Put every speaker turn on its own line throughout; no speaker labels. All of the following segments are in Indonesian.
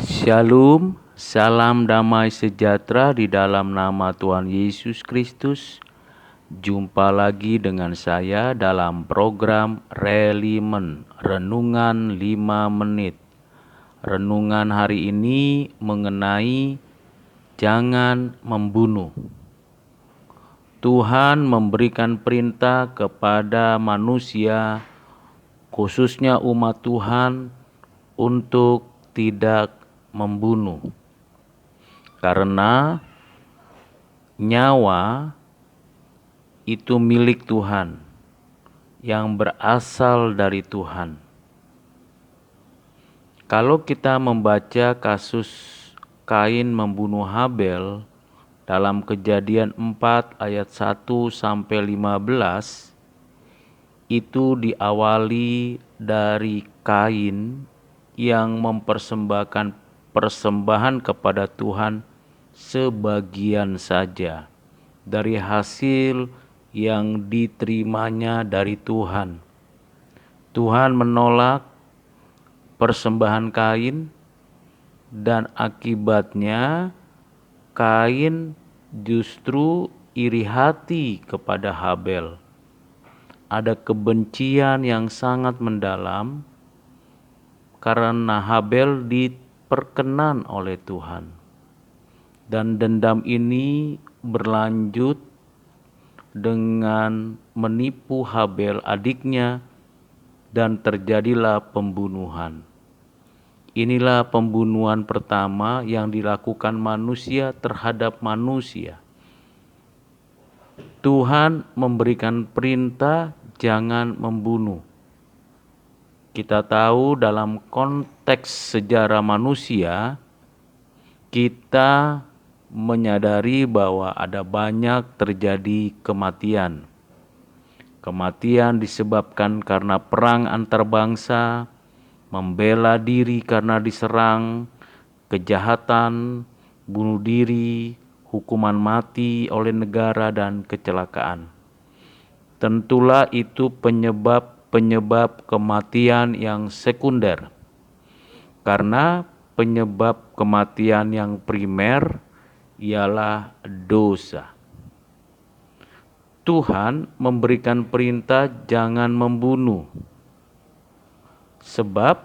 Shalom, salam damai sejahtera di dalam nama Tuhan Yesus Kristus. Jumpa lagi dengan saya dalam program Relimen, Renungan 5 Menit. Renungan hari ini mengenai jangan membunuh. Tuhan memberikan perintah kepada manusia, khususnya umat Tuhan, untuk tidak membunuh. Karena nyawa itu milik Tuhan, yang berasal dari Tuhan. Kalau kita membaca kasus Kain membunuh Habel dalam Kejadian 4 ayat 1 sampai 15, itu diawali dari Kain yang mempersembahkan persembahan kepada Tuhan sebagian saja dari hasil yang diterimanya dari Tuhan. Tuhan menolak persembahan Kain, dan akibatnya Kain justru iri hati kepada Habel. Ada kebencian yang sangat mendalam karena Habel diperkenan oleh Tuhan. Dan dendam ini berlanjut dengan menipu Habel adiknya, dan terjadilah pembunuhan. Inilah pembunuhan pertama yang dilakukan manusia terhadap manusia. Tuhan memberikan perintah jangan membunuh. Kita tahu dalam konteks sejarah manusia, kita menyadari bahwa ada banyak terjadi kematian. Kematian disebabkan karena perang antar bangsa, membela diri karena diserang, kejahatan, bunuh diri, hukuman mati oleh negara, dan kecelakaan. Tentulah itu penyebab kematian yang sekunder. Karena penyebab kematian yang primer ialah dosa. Tuhan memberikan perintah jangan membunuh. Sebab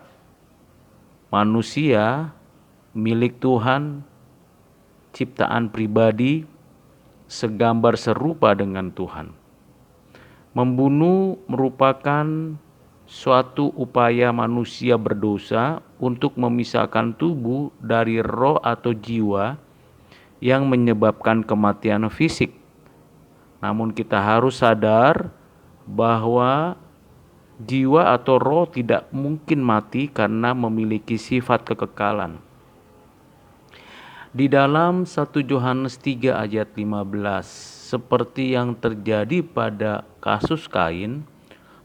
manusia milik Tuhan, ciptaan pribadi, segambar serupa dengan Tuhan. Membunuh merupakan suatu upaya manusia berdosa untuk memisahkan tubuh dari roh atau jiwa yang menyebabkan kematian fisik. Namun kita harus sadar bahwa jiwa atau roh tidak mungkin mati karena memiliki sifat kekekalan. Di dalam 1 Yohanes 3 ayat 15, seperti yang terjadi pada kasus Kain,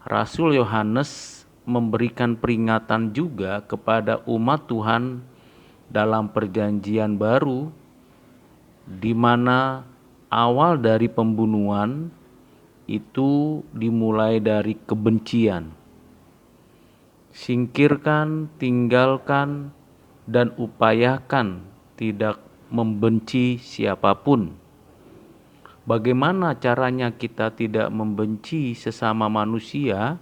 Rasul Yohanes memberikan peringatan juga kepada umat Tuhan dalam Perjanjian Baru, di mana awal dari pembunuhan itu dimulai dari kebencian. Singkirkan, tinggalkan, dan upayakan tidak membenci siapapun. Bagaimana caranya kita tidak membenci sesama manusia?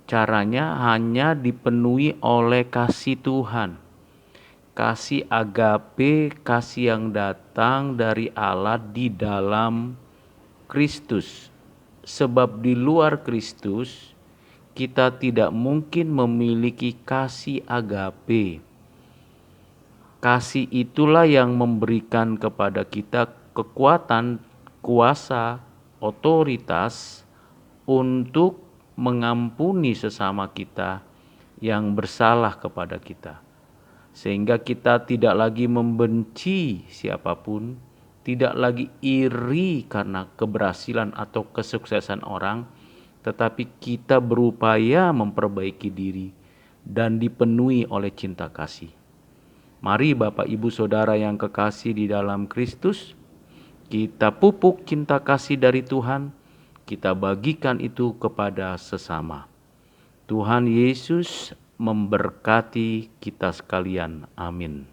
Caranya hanya dipenuhi oleh kasih Tuhan. Kasih agape, kasih yang datang dari Allah di dalam Kristus. Sebab di luar Kristus kita tidak mungkin memiliki kasih agape. Kasih itulah yang memberikan kepada kita kekuatan, kuasa, otoritas untuk mengampuni sesama kita yang bersalah kepada kita. Sehingga kita tidak lagi membenci siapapun, tidak lagi iri karena keberhasilan atau kesuksesan orang, tetapi kita berupaya memperbaiki diri dan dipenuhi oleh cinta kasih. Mari Bapak Ibu Saudara yang kekasih di dalam Kristus, kita pupuk cinta kasih dari Tuhan, kita bagikan itu kepada sesama. Tuhan Yesus memberkati kita sekalian. Amin.